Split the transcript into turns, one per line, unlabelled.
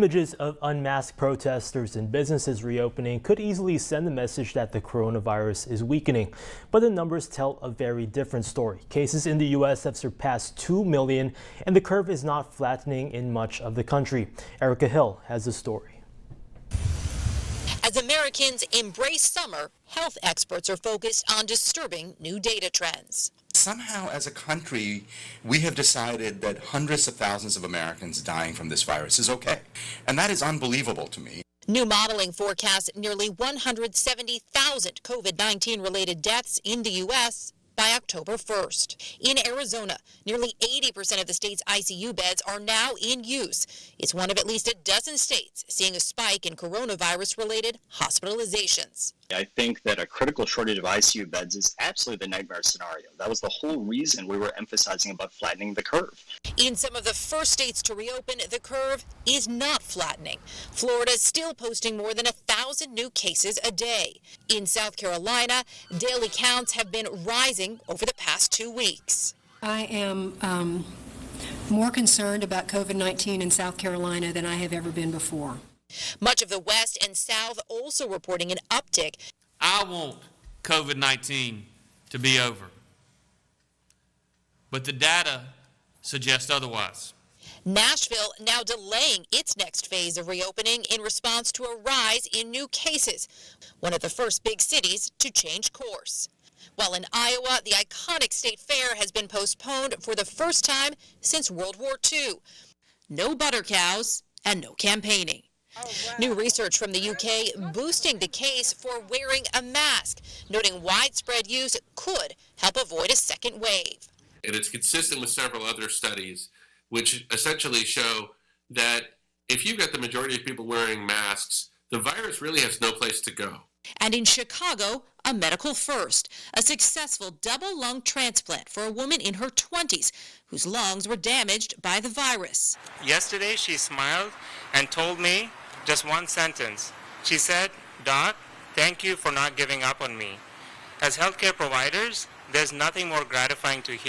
Images of unmasked protesters and businesses reopening could easily send the message that the coronavirus is weakening. But the numbers tell a very different story. Cases in the U.S. have surpassed 2 million, and the curve is not flattening in much of the country. Erica Hill has the story.
As Americans embrace summer, health experts are focused on disturbing new data trends.
Somehow, as a country, we have decided that hundreds of thousands of Americans dying from this virus is okay. And that is unbelievable to me.
New modeling forecasts nearly 170,000 COVID-19 related deaths in the U.S. by October 1st. In Arizona, nearly 80% of the state's ICU beds are now in use. It's one of at least a dozen states seeing a spike in coronavirus-related hospitalizations.
I think that a critical shortage of ICU beds is absolutely the nightmare scenario. That was the whole reason we were emphasizing about flattening the curve.
In some of the first states to reopen, the curve is not flattening. Florida is still posting more than 1,000 new cases a day. In South Carolina, daily counts have been rising over the past 2 weeks.
I am more concerned about COVID-19 in South Carolina than I have ever been before.
Much of the West and South also reporting an uptick.
I want COVID-19 to be over, but the data suggests otherwise.
Nashville now delaying its next phase of reopening in response to a rise in new cases, one of the first big cities to change course. While in Iowa, the iconic state fair has been postponed for the first time since World War II. No butter cows and no campaigning. Oh, wow. New research from the UK boosting the case for wearing a mask, noting widespread use could help avoid a second wave.
And it's consistent with several other studies, which essentially show that if you've got the majority of people wearing masks, the virus really has no place to go.
And in Chicago, a medical first, a successful double lung transplant for a woman in her 20s whose lungs were damaged by the virus.
Yesterday, she smiled and told me just one sentence. She said, "Doc, thank you for not giving up on me." As healthcare providers, there's nothing more gratifying to hear